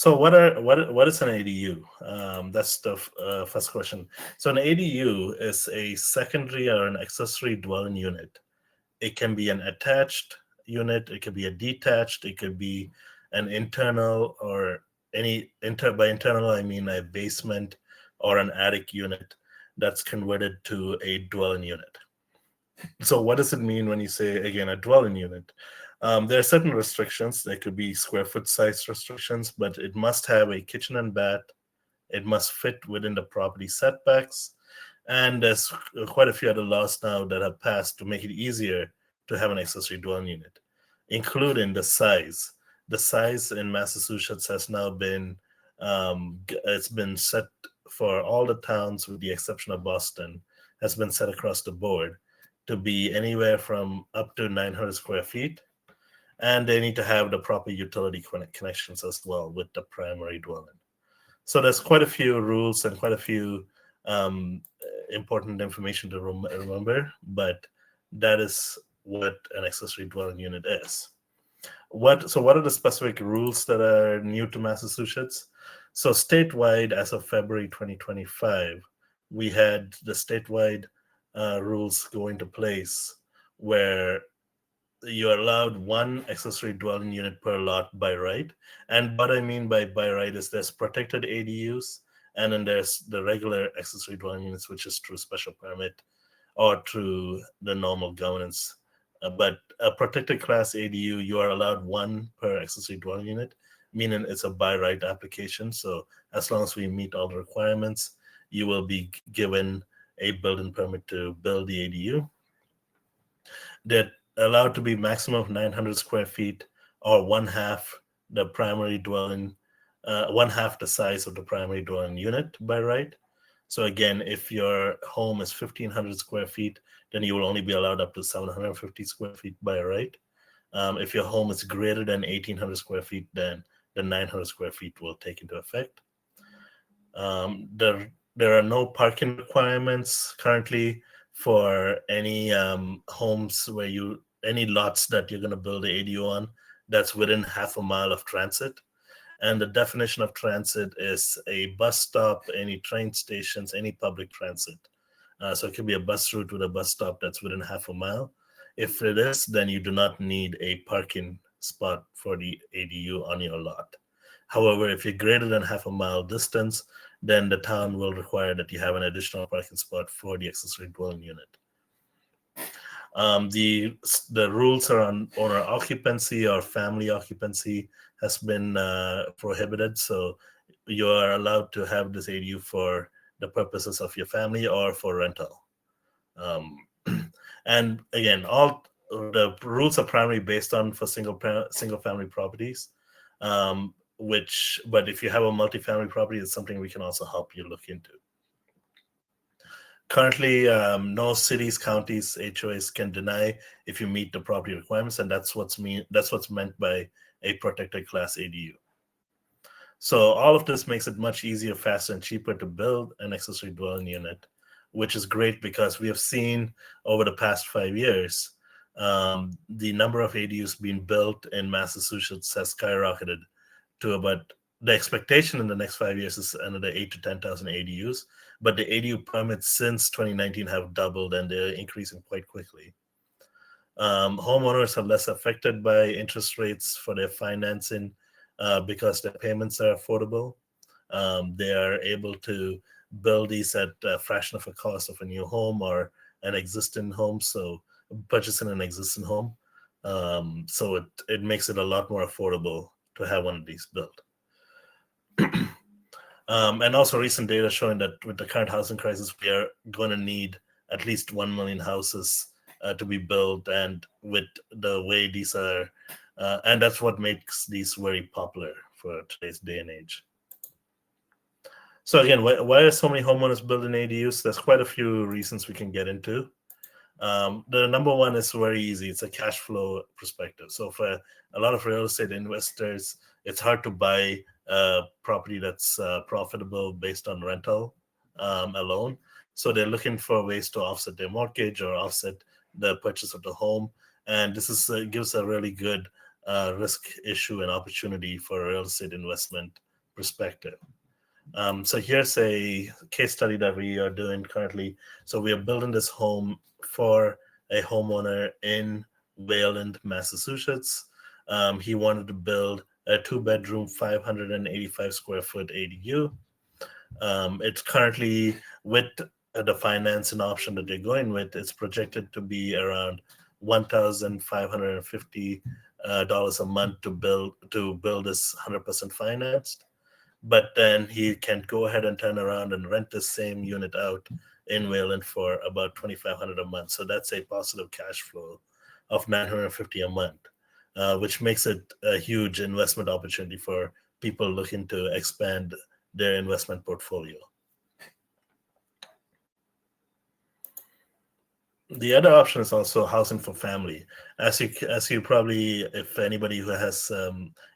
So what is an ADU? That's the first question. So an ADU is a secondary or an accessory dwelling unit. It can be an attached unit, it could be a detached, it could be an internal or by internal I mean a basement or an attic unit that's converted to a dwelling unit. So what does it mean when you say again a dwelling unit? There are certain restrictions. There could be square foot size restrictions, but it must have a kitchen and bath. It must fit within the property setbacks. And there's quite a few other laws now that have passed to make it easier to have an accessory dwelling unit, including the size. The size in Massachusetts has now been it's been set for all the towns, with the exception of Boston, has been set across the board to be anywhere from up to 900 square feet, and they need to have the proper utility connections as well with the primary dwelling. So there's quite a few rules and quite a few um, important information to remember, but that is what an accessory dwelling unit is. What are the specific rules that are new to Massachusetts? So statewide, as of February 2025, we had the statewide rules go into place where you're allowed one accessory dwelling unit per lot by right. And what I mean by right is there's protected ADUs, and then there's the regular accessory dwelling units, which is through special permit or through the normal governance. But a protected class ADU, you are allowed one per accessory dwelling unit, meaning it's a by right application. So as long as we meet all the requirements, you will be given a building permit to build the ADU. They're allowed to be maximum of 900 square feet, or one half the primary dwelling, one half the size of the primary dwelling unit by right. So again, if your home is 1,500 square feet, then you will only be allowed up to 750 square feet by right. If your home is greater than 1,800 square feet, then the 900 square feet will take into effect. There are no parking requirements currently for any homes where any lots that you're going to build the ADU on that's within half a mile of transit. And the definition of transit is a bus stop, any train stations, any public transit. So it could be a bus route with a bus stop that's within half a mile. If it is, then you do not need a parking spot for the ADU on your lot. However, if you're greater than half a mile distance, then the town will require that you have an additional parking spot for the accessory dwelling unit. The rules around owner occupancy or family occupancy has been prohibited. So you are allowed to have this ADU for the purposes of your family or for rental. Um, and again, all the rules are primarily based on for single family properties. But if you have a multifamily property, it's something we can also help you look into. Currently, no cities, counties, HOAs can deny if you meet the property requirements, and that's what's meant by a protected class ADU. So all of this makes it much easier, faster, and cheaper to build an accessory dwelling unit, which is great because we have seen over the past 5 years the number of ADUs being built in Massachusetts has skyrocketed to about, the expectation in the next 5 years is another 8 to 10,000 ADUs, but the ADU permits since 2019 have doubled, and they're increasing quite quickly. Homeowners are less affected by interest rates for their financing because their payments are affordable. They are able to build these at a fraction of the cost of a new home or an existing home, so purchasing an existing home. So it makes it a lot more affordable to have one of these built. And also recent data showing that with the current housing crisis, we are going to need at least 1 million houses to be built. And with the way these are, and that's what makes these very popular for today's day and age. So again, why are so many homeowners building ADUs? There's quite a few reasons we can get into. The number one is very easy. It's a cash flow perspective. So for a lot of real estate investors, it's hard to buy a property that's profitable based on rental alone. So they're looking for ways to offset their mortgage or offset the purchase of the home. And this is gives a really good risk issue and opportunity for real estate investment perspective. So here's a case study that we are doing currently. So we are building this home for a homeowner in Wayland, Massachusetts. He wanted to build a 2-bedroom, 585 square foot ADU. It's currently with the financing option that they're going with. It's projected to be around $1,550 a month to build this 100% financed. But then he can go ahead and turn around and rent the same unit out in Wayland for about 2,500 a month. So that's a positive cash flow of 950 a month, which makes it a huge investment opportunity for people looking to expand their investment portfolio. The other option is also housing for family. As you probably, if anybody who has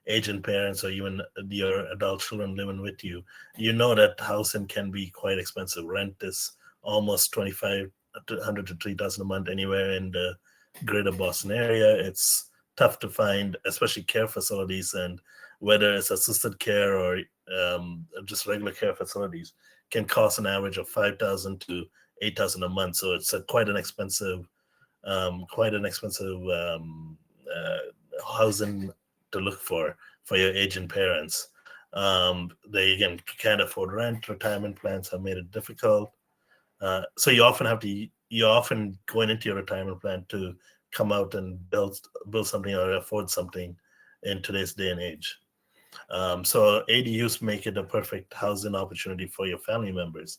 aging parents or even your adult children living with you, you know that housing can be quite expensive. Rent is almost 2,500 to 3,000 a month anywhere in the greater Boston area. It's tough to find, especially care facilities, and whether it's assisted care or just regular care facilities, can cost an average of 5,000 to 8,000 a month. So it's quite an expensive, housing to look for your aging parents. They again can't afford rent. Retirement plans have made it difficult. So you often going into your retirement plan to come out and build something or afford something in today's day and age. So ADUs make it a perfect housing opportunity for your family members.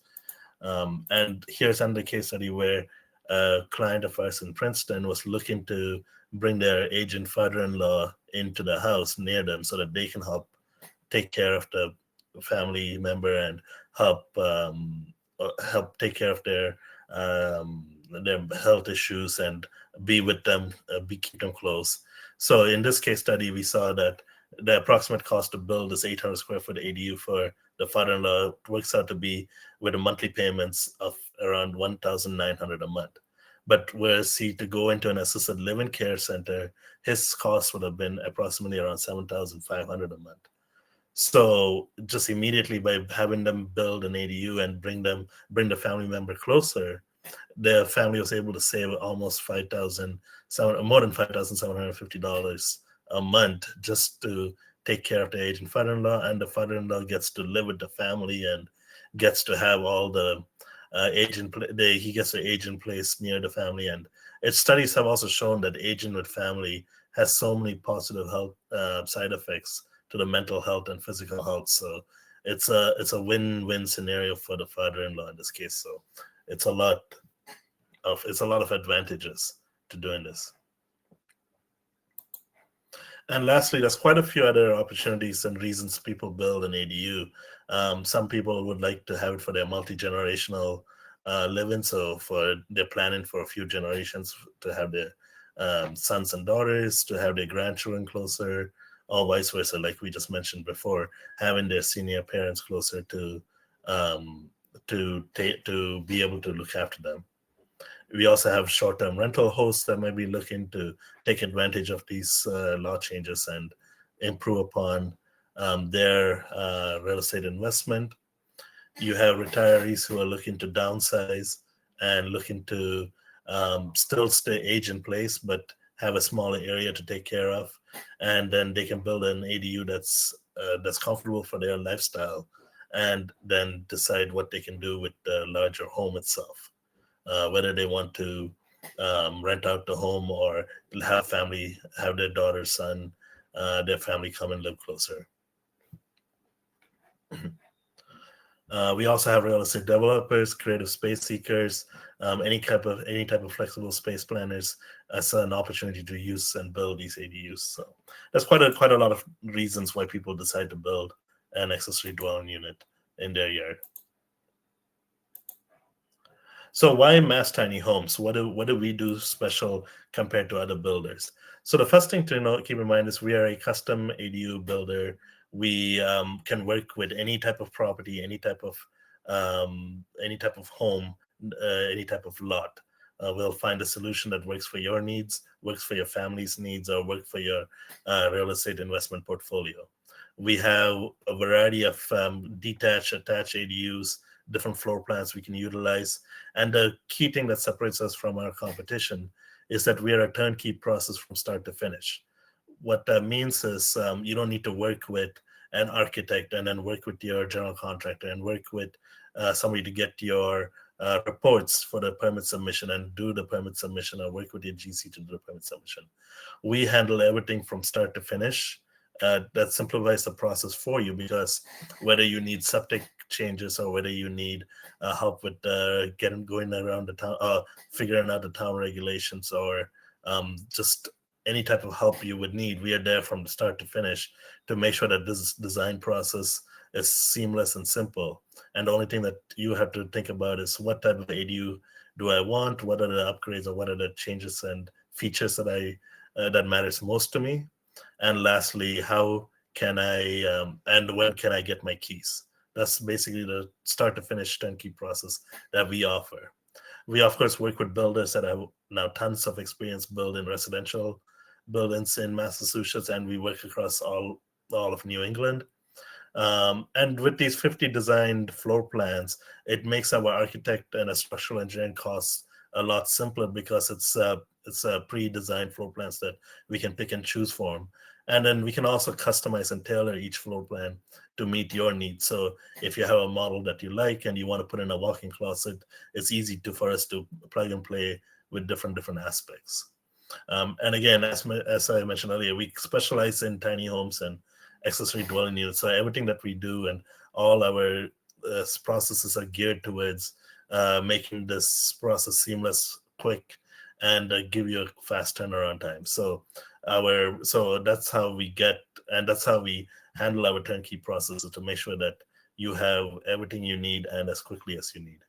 And here's another case study where a client of ours in Princeton was looking to bring their aging father-in-law into the house near them so that they can help take care of the family member and help take care of their health issues and be with them, keep them close. So in this case study, we saw that the approximate cost to build this 800 square foot ADU for the father-in-law works out to be with the monthly payments of around 1,900 a month. But whereas to go into an assisted living care center, his cost would have been approximately around 7,500 a month. So just immediately by having them build an ADU and bring the family member closer, the family was able to save almost more than $5,750 a month just to take care of the aging father-in-law, and the father-in-law gets to live with the family and gets to have all the he gets to age in place near the family. And its studies have also shown that aging with family has so many positive health side effects to the mental health and physical health. So it's a win-win scenario for the father-in-law in this case. So it's a lot of advantages to doing this. And lastly, there's quite a few other opportunities and reasons people build an ADU. Some people would like to have it for their multi-generational living. So they're planning for a few generations to have their sons and daughters, to have their grandchildren closer, or vice versa, like we just mentioned before, having their senior parents closer to be able to look after them. We also have short-term rental hosts that might be looking to take advantage of these law changes and improve upon their real estate investment. You have retirees who are looking to downsize and looking to still age in place, but have a smaller area to take care of. And then they can build an ADU that's comfortable for their lifestyle, and then decide what they can do with the larger home itself. Whether they want to rent out the home or have their daughter, son, their family come and live closer. We also have real estate developers, creative space seekers, any type of flexible space planners as an opportunity to use and build these ADUs. So there's quite a lot of reasons why people decide to build an accessory dwelling unit in their yard. So why mass tiny homes? What do we do special compared to other builders? So the first thing to keep in mind is we are a custom ADU builder. We can work with any type of property, any type of home, any type of lot. We'll find a solution that works for your needs, works for your family's needs, or work for your real estate investment portfolio. We have a variety of detached, attached ADUs, different floor plans we can utilize. And the key thing that separates us from our competition is that we are a turnkey process from start to finish. What that means is you don't need to work with an architect and then work with your general contractor and work with somebody to get your reports for the permit submission and do the permit submission, or work with your GC to do the permit submission. We handle everything from start to finish. That simplifies the process for you, because whether you need septic changes or whether you need help with going around the town, figuring out the town regulations, or just any type of help you would need, we are there from the start to finish to make sure that this design process is seamless and simple. And the only thing that you have to think about is, what type of ADU do I want? What are the upgrades, or what are the changes and features that matters most to me? And lastly, how can I and when can I get my keys? That's basically the start to finish turnkey process that we offer. We of course work with builders that have now tons of experience building residential buildings in Massachusetts, and we work across all of New England. And with these 50 designed floor plans, it makes our architect and a structural engineering costs a lot simpler, because it's a pre-designed floor plans that we can pick and choose from. And then we can also customize and tailor each floor plan to meet your needs. So if you have a model that you like and you want to put in a walk-in closet, it's easy for us to plug and play with different aspects. And again, as I mentioned earlier, we specialize in tiny homes and accessory dwelling units. So everything that we do and all our processes are geared towards making this process seamless, quick, and give you a fast turnaround time. So that's how we handle our turnkey processes, to make sure that you have everything you need and as quickly as you need.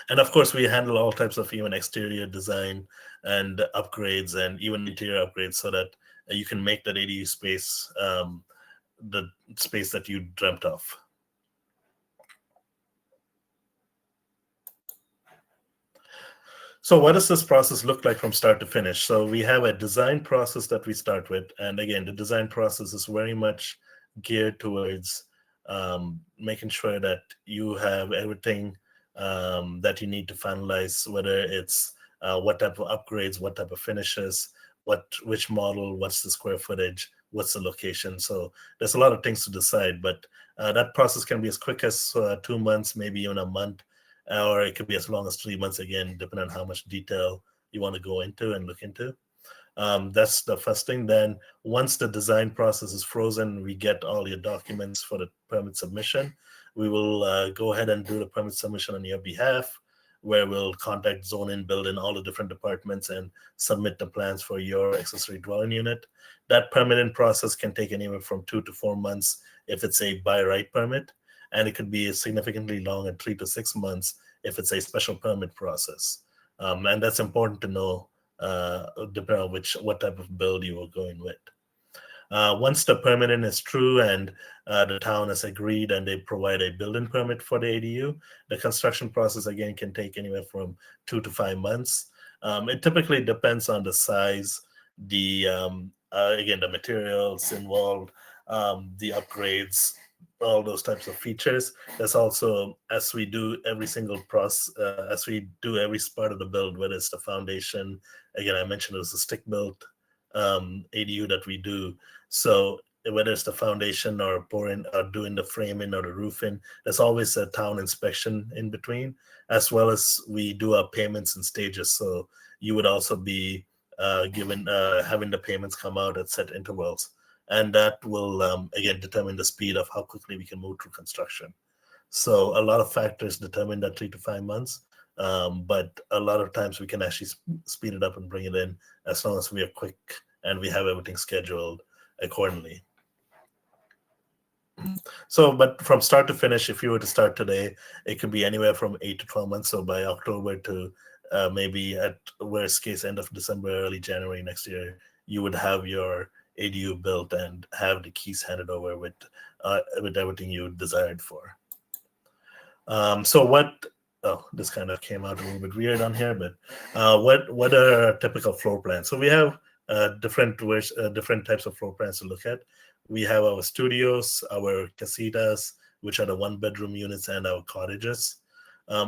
And of course, we handle all types of even exterior design and upgrades, and even interior upgrades, so that you can make that ADU space the space that you dreamt of. So what does this process look like from start to finish? So we have a design process that we start with. And again, the design process is very much geared towards making sure that you have everything that you need to finalize, whether it's what type of upgrades, what type of finishes, which model, what's the square footage, what's the location. So there's a lot of things to decide, but that process can be as quick as 2 months, maybe even a month, or it could be as long as 3 months, again, depending on how much detail you want to go into and look into. That's the first thing. Then once the design process is frozen, we get all your documents for the permit submission. We will go ahead and do the permit submission on your behalf, where we'll contact zoning, building, all the different departments, and submit the plans for your accessory dwelling unit. That permitting process can take anywhere from 2 to 4 months if it's a by right permit, and it could be significantly longer, 3 to 6 months, if it's a special permit process. And that's important to know, depending on what type of build you are going with. Once the permitting is true and the town has agreed and they provide a building permit for the ADU, the construction process again can take anywhere from 2 to 5 months. It typically depends on the size, again, the materials involved, the upgrades, all those types of features. There's also, as we do every part of the build, whether it's the foundation, again, I mentioned it was a stick built ADU that we do. So whether it's the foundation or pouring or doing the framing or the roofing, there's always a town inspection in between, as well as we do our payments in stages. So you would also be having the payments come out at set intervals. And that will, again, determine the speed of how quickly we can move through construction. So a lot of factors determine that 3 to 5 months. But a lot of times we can actually speed it up and bring it in, as long as we are quick and we have everything scheduled accordingly. So, but from start to finish, if you were to start today, it could be anywhere from 8 to 12 months. So by October to maybe at worst case, end of December, early January next year, you would have your ADU built and have the keys handed over with everything you desired for. This kind of came out a little bit weird on here, but what are typical floor plans? So we have different types of floor plans to look at. We have our studios, our casitas, which are the one-bedroom units, and our cottages.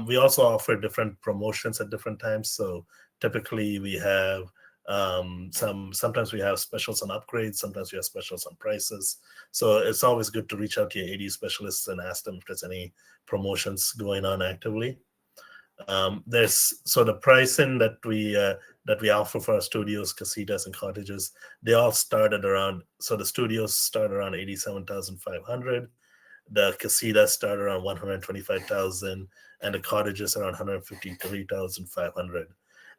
We also offer different promotions at different times. So typically we have sometimes we have specials on upgrades, sometimes we have specials on prices. So it's always good to reach out to your ADU specialists and ask them if there's any promotions going on actively. The pricing that we offer for our studios, casitas, and cottages, they all start at around. So the studios start around 87,500. The casitas start around 125,000, and the cottages around 153,500.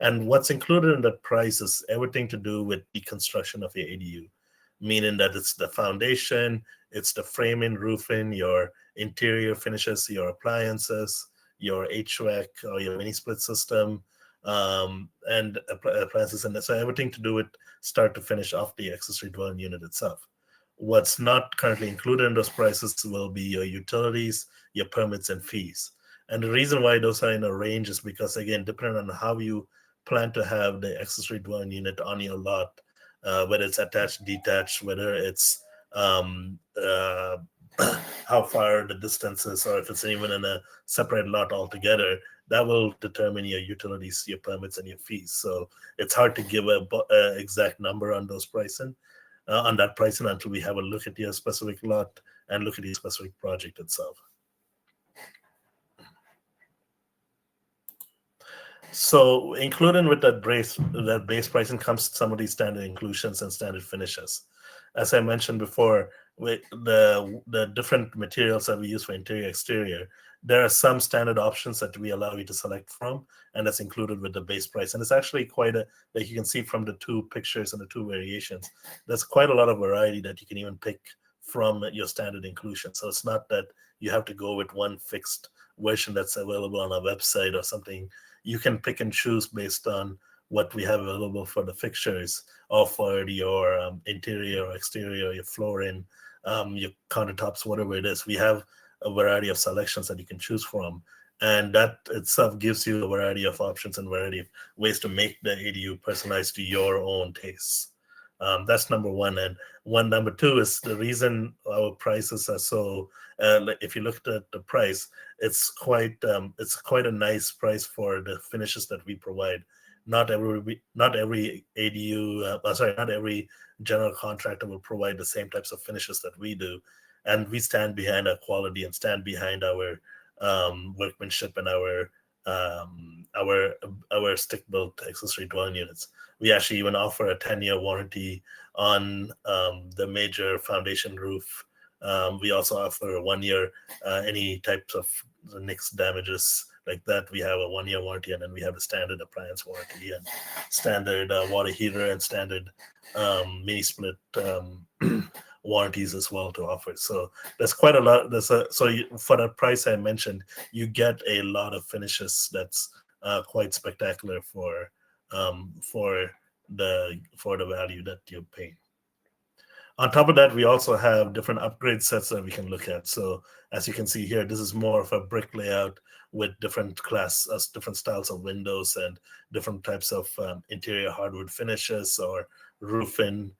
And what's included in that price is everything to do with the construction of your ADU, meaning that it's the foundation, it's the framing, roofing, your interior finishes, your appliances, your HVAC or your mini split system, and appliances, and so everything to do with start to finish off the accessory dwelling unit itself. What's not currently included in those prices will be your utilities, your permits, and fees. And the reason why those are in a range is because, again, depending on how you plan to have the accessory dwelling unit on your lot, whether it's attached, detached, whether it's how far the distance is, or if it's even in a separate lot altogether, that will determine your utilities, your permits, and your fees. So it's hard to give a exact number on those pricing. On that pricing until we have a look at your specific lot and look at your specific project itself. So including with that base pricing comes some of these standard inclusions and standard finishes. As I mentioned before, with the different materials that we use for interior exterior, there are some standard options that we allow you to select from, and that's included with the base price. And it's actually quite like you can see from the two pictures and the two variations, there's quite a lot of variety that you can even pick from your standard inclusion. So it's not that you have to go with one fixed version that's available on our website or something. You can pick and choose based on what we have available for the fixtures or for your interior or exterior, your flooring, your countertops, whatever it is. We have a variety of selections that you can choose from. And that itself gives you a variety of options and variety of ways to make the ADU personalized to your own tastes. That's number one. And number two is the reason our prices are so. If you looked at the price, it's quite a nice price for the finishes that we provide. Not every ADU, not every general contractor will provide the same types of finishes that we do, and we stand behind our quality and stand behind our workmanship and our stick-built accessory dwelling units. We actually even offer a 10-year warranty on the major foundation roof. We also offer a 1-year any types of nicks, damages like that. We have a 1-year warranty, and then we have a standard appliance warranty and standard water heater and standard mini split warranties as well to offer. So there's quite a lot. For the price I mentioned, you get a lot of finishes that's quite spectacular for the value that you pay. On top of that, we also have different upgrade sets that we can look at. So as you can see here, this is more of a brick layout with different styles of windows and different types of interior hardwood finishes or roofing,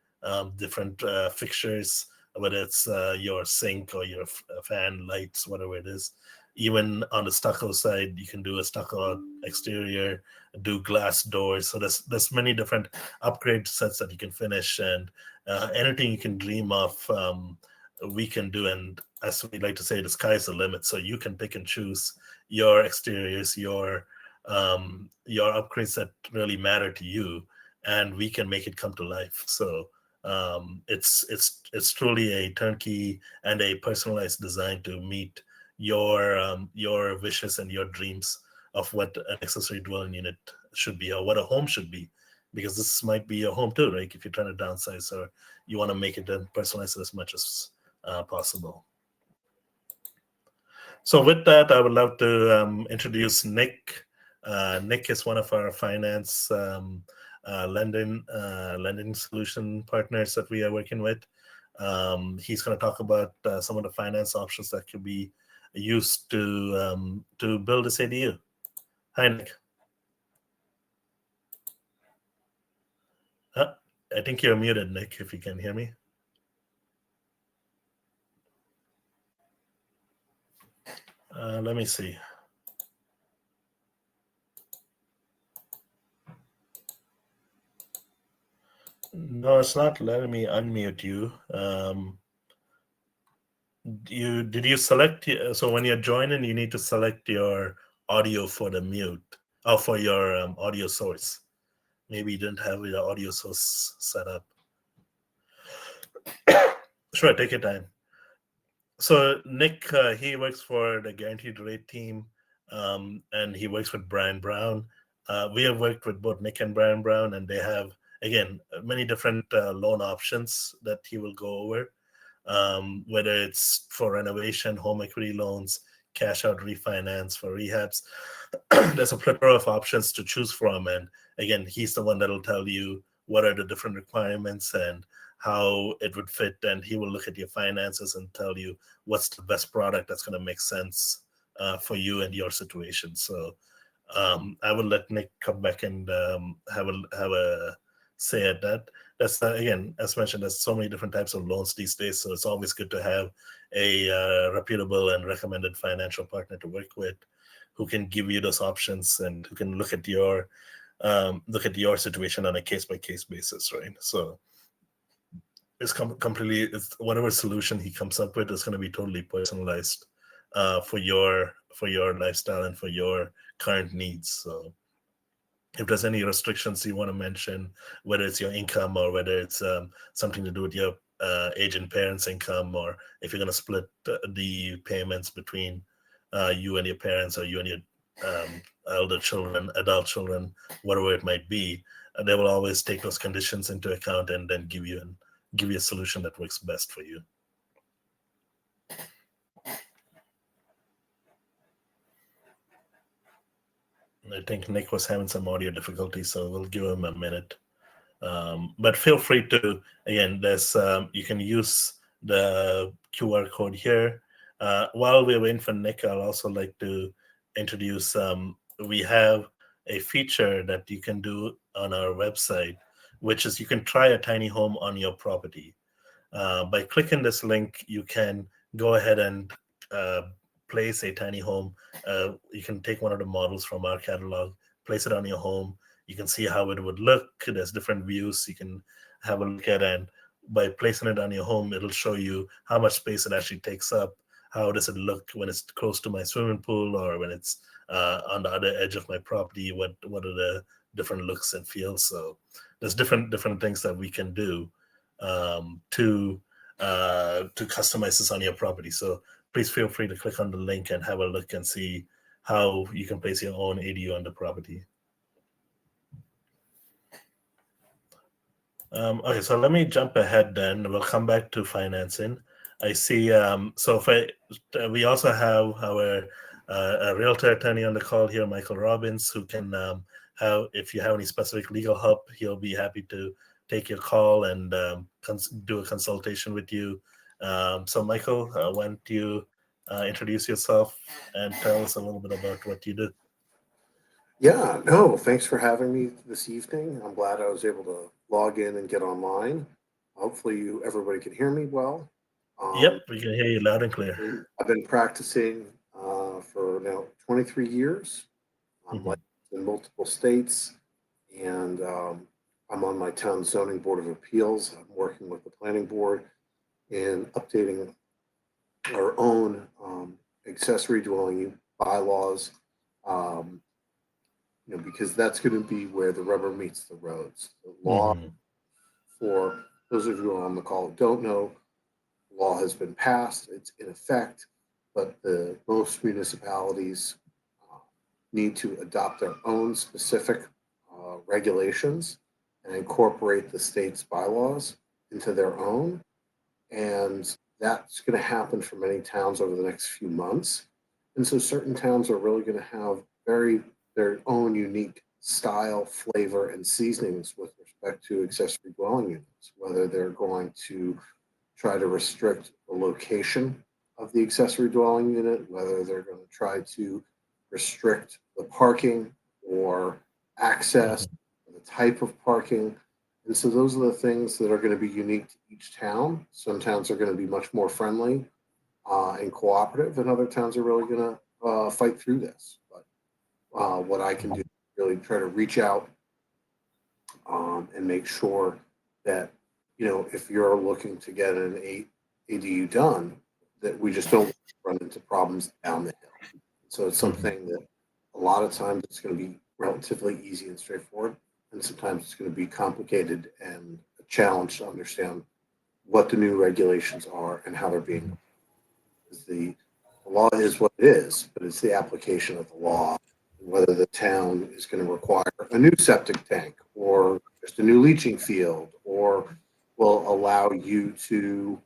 different fixtures, whether it's your sink or your fan, lights, whatever it is. Even on the stucco side, you can do a stucco exterior, do glass doors. So there's many different upgrade sets that you can finish, and anything you can dream of, we can do. And as we like to say, the sky's the limit. So you can pick and choose your exteriors, your upgrades that really matter to you, and we can make it come to life. So it's truly a turnkey and a personalized design to meet your wishes and your dreams of what an accessory dwelling unit should be or what a home should be, because this might be your home too, right? If you're trying to downsize or you want to make it and personalize it as much as possible. So with that, I would love to introduce Nick. Nick is one of our finance lending solution partners that we are working with. He's going to talk about some of the finance options that could be used to build this ADU. Hi, Nick. I think you're muted, Nick, if you can hear me. Let me see. No, it's not letting me unmute you. Did you select? So when you're joining, you need to select your audio for the mute, or for your audio source. Maybe you didn't have your audio source set up. Sure, take your time. So Nick, he works for the Guaranteed Rate team, and he works with Bryan Brown. We have worked with both Nick and Bryan Brown, and they have, again, many different loan options that he will go over, whether it's for renovation, home equity loans, cash out refinance for rehabs. There's a plethora of options to choose from. And again, he's the one that'll tell you what are the different requirements and how it would fit. And he will look at your finances and tell you what's the best product that's going to make sense for you and your situation. So I will let Nick come back and have a say at that. That's again, as mentioned, there's so many different types of loans these days. So it's always good to have a reputable and recommended financial partner to work with, who can give you those options and who can look at your situation on a case by case basis, right? So it's completely, it's whatever solution he comes up with is going to be totally personalized for your lifestyle and for your current needs. So if there's any restrictions you want to mention, whether it's your income or whether it's something to do with your aging parents' income, or if you're going to split the payments between you and your parents, or you and your elder children, adult children, whatever it might be, they will always take those conditions into account and then give you a solution that works best for you. I think Nick was having some audio difficulties, so we'll give him a minute. But feel free to, again, there's you can use the QR code here. While we're waiting for Nick, I'll also like to introduce, we have a feature that you can do on our website, which is you can try a tiny home on your property. By clicking this link, you can go ahead and place a tiny home. You can take one of the models from our catalog, place it on your home. You can see how it would look. There's different views you can have a look at, and by placing it on your home, it'll show you how much space it actually takes up. How does it look when it's close to my swimming pool, or when it's on the other edge of my property? What are the different looks and feels? So there's different things that we can do to customize this on your property. So please feel free to click on the link and have a look and see how you can place your own ADU on the property. Okay, so let me jump ahead then. We'll come back to financing. I see. So we also have our a realtor attorney on the call here, Michael Robbins, who can if you have any specific legal help, he'll be happy to take your call and do a consultation with you. So Michael, why don't you introduce yourself and tell us a little bit about what you do? Yeah, no, thanks for having me this evening. I'm glad I was able to log in and get online. Hopefully, everybody can hear me well. Yep, we can hear you loud and clear. I've been practicing for now 23 years. I'm licensed in multiple states, and I'm on my town zoning board of appeals. I'm working with the planning board in updating our own accessory dwelling bylaws. Because that's going to be where the rubber meets the roads. The law, for those of you who are on the call who don't know, law has been passed, it's in effect, but most municipalities need to adopt their own specific regulations and incorporate the state's bylaws into their own. And that's going to happen for many towns over the next few months. And so certain towns are really going to have their own unique style, flavor, and seasonings with respect to accessory dwelling units, whether they're going to try to restrict the location of the accessory dwelling unit, whether they're going to try to restrict the parking or access, the type of parking. And so those are the things that are going to be unique to each town. Some towns are going to be much more friendly and cooperative, and other towns are really going to fight through this. But what I can do is really try to reach out and make sure that, if you're looking to get an ADU done, that we just don't run into problems down the hill. So it's something that a lot of times it's going to be relatively easy and straightforward, and sometimes it's going to be complicated and a challenge to understand what the new regulations are and how they're being. The law is what it is, but it's the application of the law, and whether the town is going to require a new septic tank or just a new leaching field, or will allow you to,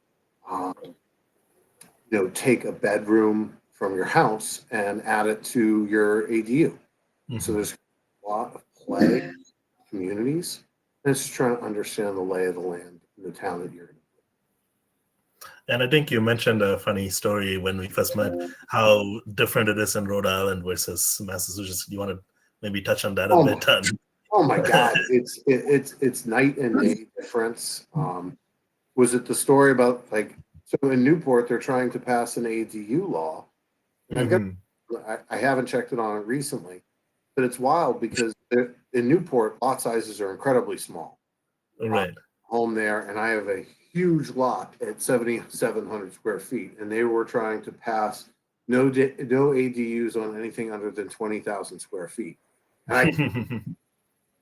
take a bedroom from your house and add it to your ADU. So there's a lot of play in communities, and it's trying to understand the lay of the land in the town that you're in. And I think you mentioned a funny story when we first met, how different it is in Rhode Island versus Massachusetts. You want to maybe touch on that a bit? Oh my God, it's night and day difference. Was it the story about, like, so in Newport they're trying to pass an ADU law? And I haven't checked it on it recently, but it's wild because in Newport lot sizes are incredibly small. Right. Home there, and I have a huge lot at 7,700 square feet, and they were trying to pass no ADUs on anything under than 20,000 square feet. And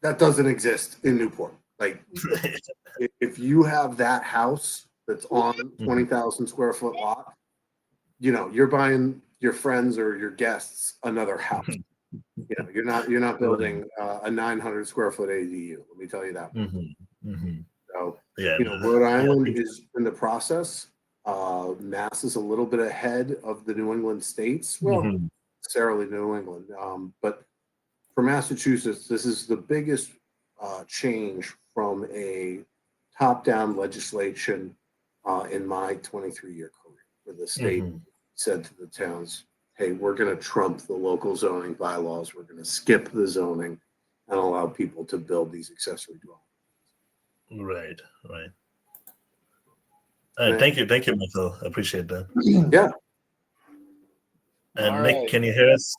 that doesn't exist in Newport. Like, if you have that house that's on 20,000 square foot lot, you're buying your friends or your guests another house. You're not building a 900 square foot ADU. Let me tell you that. So, Rhode Island is in the process. Mass is a little bit ahead of the New England states. Well, not necessarily New England, but for Massachusetts, this is the biggest change from a top-down legislation in my 23-year career, where the state said to the towns, hey, we're going to trump the local zoning bylaws. We're going to skip the zoning and allow people to build these accessory dwellings. Right. Thank you, Michael. I appreciate that. Yeah. And Nick, can you hear us?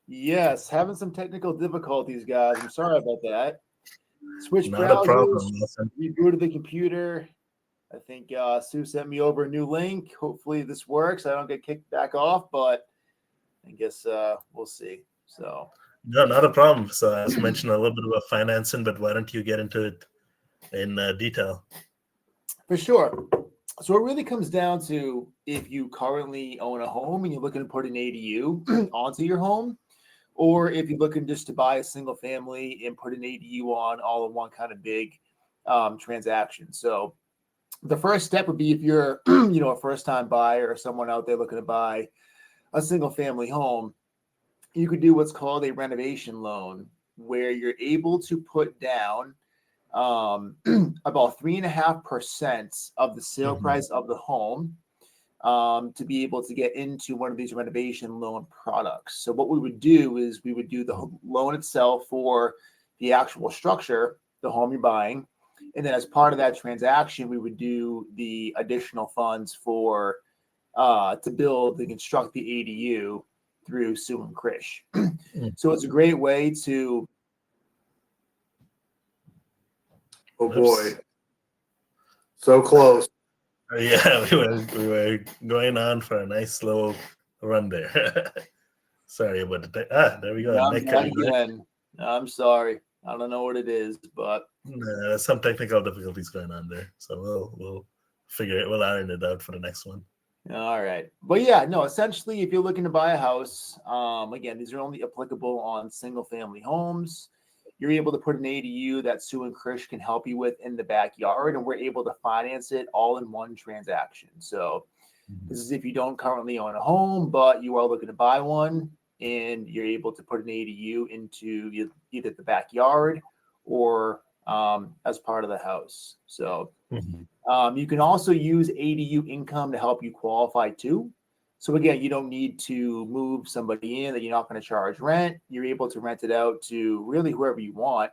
Yes, having some technical difficulties, guys. I'm sorry about that. Switch Not browsers, a problem. rebooted the computer. I think Sue sent me over a new link. Hopefully this works. I don't get kicked back off, but I guess we'll see. So no, not a problem. So I just mentioned a little bit about financing, but why don't you get into it in detail? For sure. So it really comes down to if you currently own a home and you're looking to put an ADU onto your home, or if you're looking just to buy a single family and put an ADU on all in one kind of big transaction. So the first step would be if you're, a first-time buyer or someone out there looking to buy a single family home, you could do what's called a renovation loan, where you're able to put down about 3.5% of the sale price of the home to be able to get into one of these renovation loan products. So what we would do is we would do the loan itself for the actual structure, the home you're buying. And then as part of that transaction, we would do the additional funds for to build and construct the ADU through Sue and Krish. So it's a great way to. Oh boy, so close. Yeah, we were going on for a nice slow run there. Sorry about that. There we go. Nick, again. I'm sorry. I don't know what it is, but some technical difficulties going on there. So we'll figure it. We'll iron it out for the next one. All right. But yeah, no, essentially, if you're looking to buy a house, again, these are only applicable on single family homes. You're able to put an ADU that Sue and Krish can help you with in the backyard, and we're able to finance it all in one transaction. So this is if you don't currently own a home, but you are looking to buy one, and you're able to put an ADU into either the backyard or as part of the house. So you can also use ADU income to help you qualify too. So again, you don't need to move somebody in that you're not going to charge rent. You're able to rent it out to really whoever you want.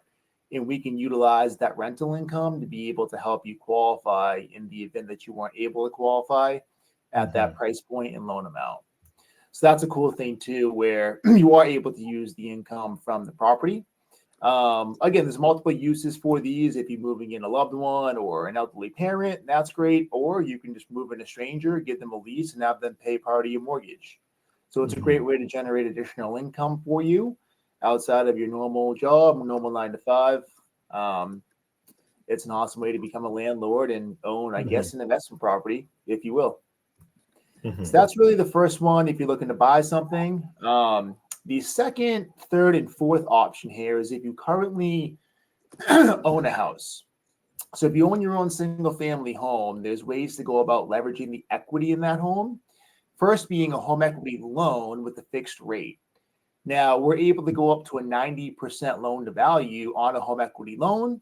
And we can utilize that rental income to be able to help you qualify in the event that you weren't able to qualify at that price point and loan amount. So that's a cool thing too, where you are able to use the income from the property. Again, there's multiple uses for these. If you're moving in a loved one or an elderly parent, that's great. Or you can just move in a stranger, give them a lease, and have them pay part of your mortgage. So it's a great way to generate additional income for you outside of your normal job, normal 9 to 5. It's an awesome way to become a landlord and own, I guess, an investment property, if you will. So that's really the first one if you're looking to buy something. The second, third, and fourth option here is if you currently own a house. So if you own your own single family home, there's ways to go about leveraging the equity in that home. First being a home equity loan with a fixed rate. Now, we're able to go up to a 90% loan to value on a home equity loan.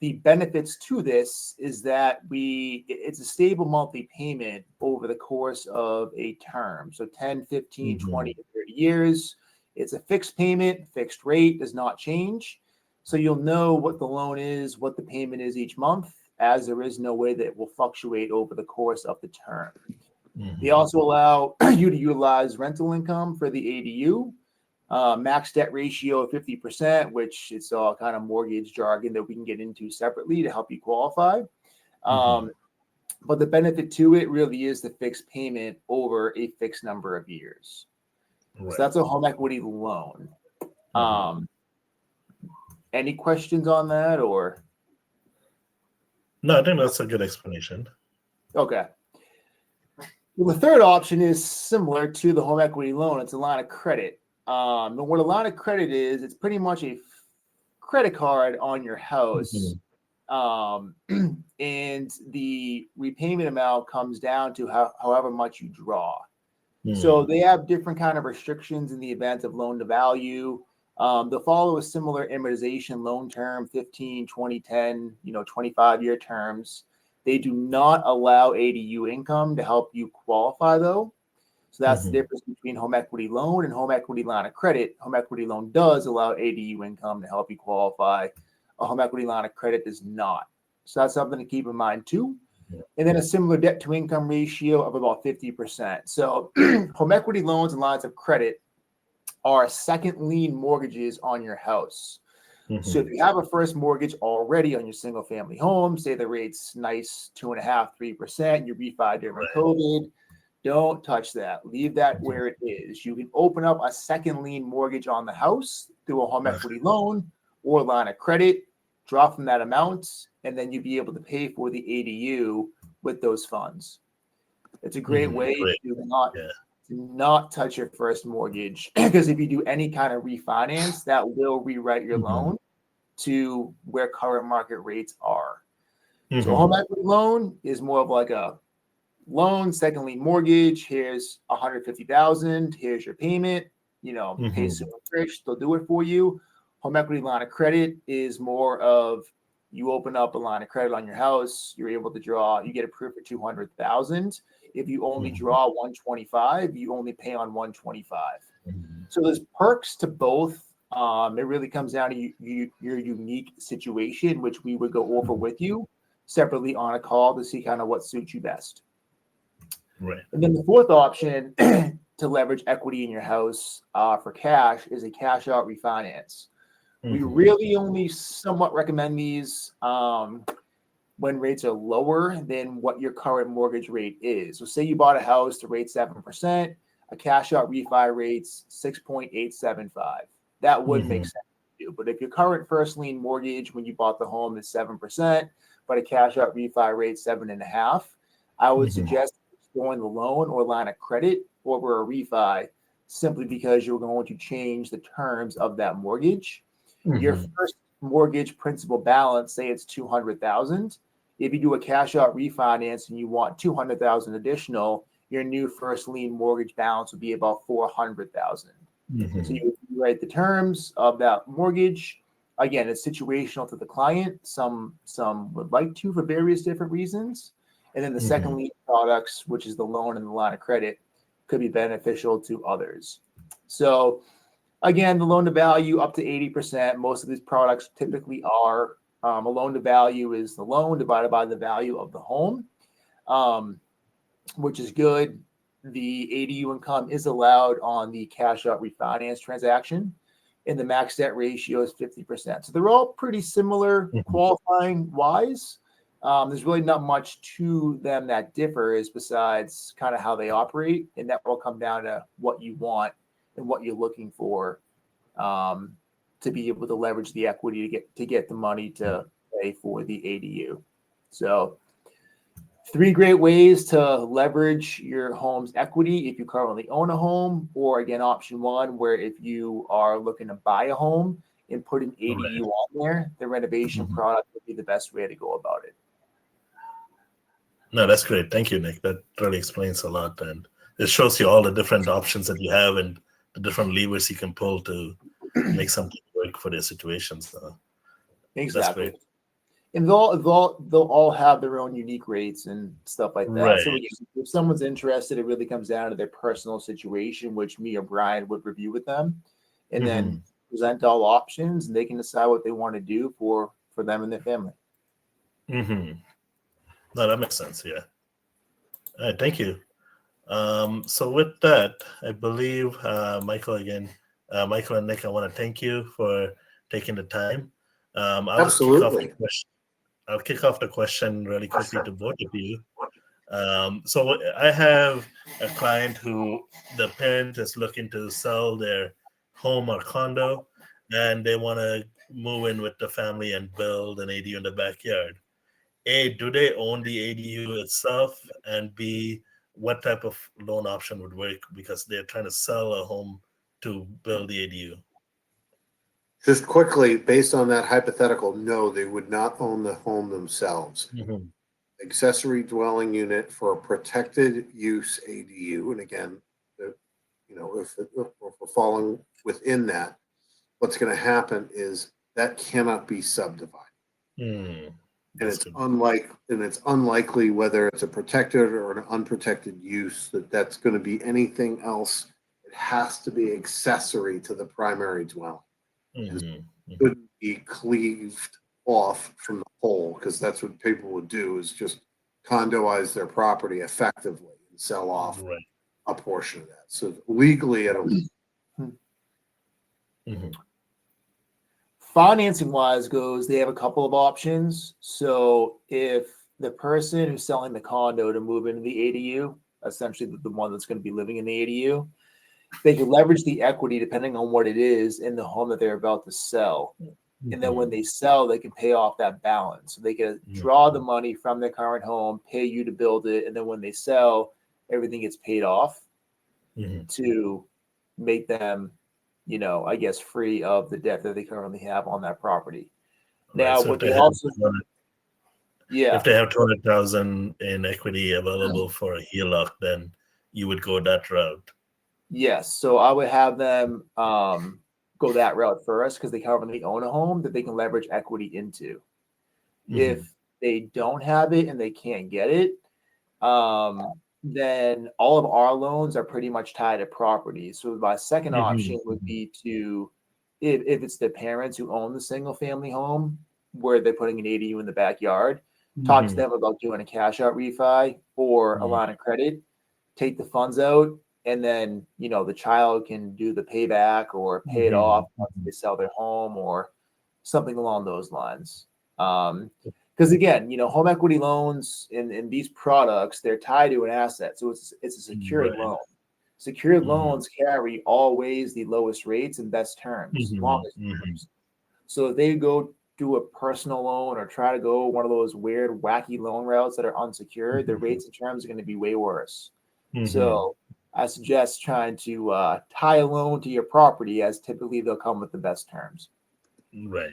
The benefits to this is that it's a stable monthly payment over the course of a term. So 10, 15, 20 to 30 years. It's a fixed payment, fixed rate, does not change. So you'll know what the loan is, what the payment is each month, as there is no way that it will fluctuate over the course of the term. They also allow you to utilize rental income for the ADU. Max debt ratio of 50%, which is all kind of mortgage jargon that we can get into separately to help you qualify. But the benefit to it really is the fixed payment over a fixed number of years. So that's a home equity loan. Any questions on that or? No, I think that's a good explanation. Okay. Well, the third option is similar to the home equity loan. It's a line of credit. And what a line of credit is, it's pretty much a credit card on your house. And the repayment amount comes down to however much you draw. So they have different kind of restrictions in the event of loan to value. They'll follow a similar amortization loan term, 15, 20, 10, 25-year terms. They do not allow ADU income to help you qualify, though. So that's the difference between home equity loan and home equity line of credit. Home equity loan does allow ADU income to help you qualify. A home equity line of credit does not. So that's something to keep in mind, too. And then a similar debt to income ratio of about 50%. So home equity loans and lines of credit are second lien mortgages on your house. So if you have a first mortgage already on your single family home, say the rate's nice 2.5%, 3%, you refi during COVID, don't touch that. Leave that where it is. You can open up a second lien mortgage on the house through a home equity loan or line of credit, draw from that amount, and then you'll be able to pay for the ADU with those funds. It's a great way to not touch your first mortgage, because if you do any kind of refinance, that will rewrite your loan to where current market rates are. So a home equity loan is more of like a loan, second lien mortgage. Here's $150,000. Here's your payment. Pay super rich. They'll do it for you. Home equity line of credit is more of you open up a line of credit on your house. You're able to draw. You get approved for $200,000. If you only draw 125, you only pay on 125. So there's perks to both. It really comes down to your unique situation, which we would go over with you separately on a call to see kind of what suits you best. And then the fourth option to leverage equity in your house for cash is a cash out refinance. We really only somewhat recommend these when rates are lower than what your current mortgage rate is. So say you bought a house, the rate's 7%, a cash out refi rate's 6.875. That would make sense to you. But if your current first lien mortgage when you bought the home is 7%, but a cash out refi rate 7.5%, I would suggest exploring the loan or line of credit over a refi, simply because you're going to change the terms of that mortgage. Your first mortgage principal balance, say it's $200,000. If you do a cash out refinance and you want $200,000 additional, your new first lien mortgage balance would be about $400,000. So you write the terms of that mortgage. Again, it's situational to the client. Some would like to for various different reasons. And then the second lien products, which is the loan and the line of credit, could be beneficial to others. So again, the loan to value up to 80%. Most of these products typically are. A loan to value is the loan divided by the value of the home, which is good. the ADU income is allowed on the cash out refinance transaction, and the max debt ratio is 50%. So they're all pretty similar qualifying wise. There's really not much to them that differs besides kind of how they operate, and that will come down to what you want and what you're looking for to be able to leverage the equity to get the money to pay for the ADU. So 3 great ways to leverage your home's equity if you currently own a home, or again, option 1, where if you are looking to buy a home and put an ADU on there, the renovation product would be the best way to go about it. No, that's great. Thank you, Nick. That really explains a lot. And it shows you all the different options that you have and the different levers you can pull to make something work for their situations. So Exactly. That's great. And they'll all have their own unique rates and stuff like that. Right. So if someone's interested, it really comes down to their personal situation, which me or Bryan would review with them, and then present all options, and they can decide what they want to do for them and their family. No, that makes sense. Yeah. All right. Thank you. So with that, I believe Michael and Nick, I want to thank you for taking the time. Absolutely. I'll kick off the question really quickly to both of you. So I have a client who the parent is looking to sell their home or condo, and they want to move in with the family and build an ADU in the backyard. A, do they own the ADU itself? And B, what type of loan option would work because they're trying to sell a home to build the ADU? Just quickly, based on that hypothetical, no, they would not own the home themselves. Accessory dwelling unit for a protected use ADU. And again, if we're falling within that, what's going to happen is that cannot be subdivided. And it's unlikely whether it's a protected or an unprotected use that's going to be anything else. It has to be accessory to the primary dwelling. It couldn't be cleaved off from the whole, because that's what people would do, is just condoize their property effectively and sell off a portion of that. So legally, I don't. Financing wise they have a couple of options. So if the person who's selling the condo to move into the ADU, essentially the one that's going to be living in the ADU, they can leverage the equity depending on what it is in the home that they're about to sell. And then when they sell, they can pay off that balance. So they can draw the money from their current home, pay you to build it. And then when they sell, everything gets paid off to make them, I guess, free of the debt that they currently have on that property. Now, so what they also, if they have 200,000 in equity available for a HELOC, then you would go that route. Yes. So I would have them go that route first because they currently own a home that they can leverage equity into. If they don't have it and they can't get it, then all of our loans are pretty much tied to property. So my second option would be to, if it's the parents who own the single family home where they're putting an ADU in the backyard, talk to them about doing a cash out refi or a line of credit, take the funds out, and then, the child can do the payback or pay it off once they sell their home or something along those lines. Because again, home equity loans in these products, they're tied to an asset. So it's a secured loan. Secured loans carry always the lowest rates and best terms, longest terms. So if they go do a personal loan or try to go one of those weird, wacky loan routes that are unsecured, the rates and terms are going to be way worse. So I suggest trying to tie a loan to your property, as typically they'll come with the best terms. Right.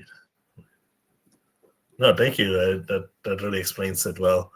No, thank you. That really explains it well.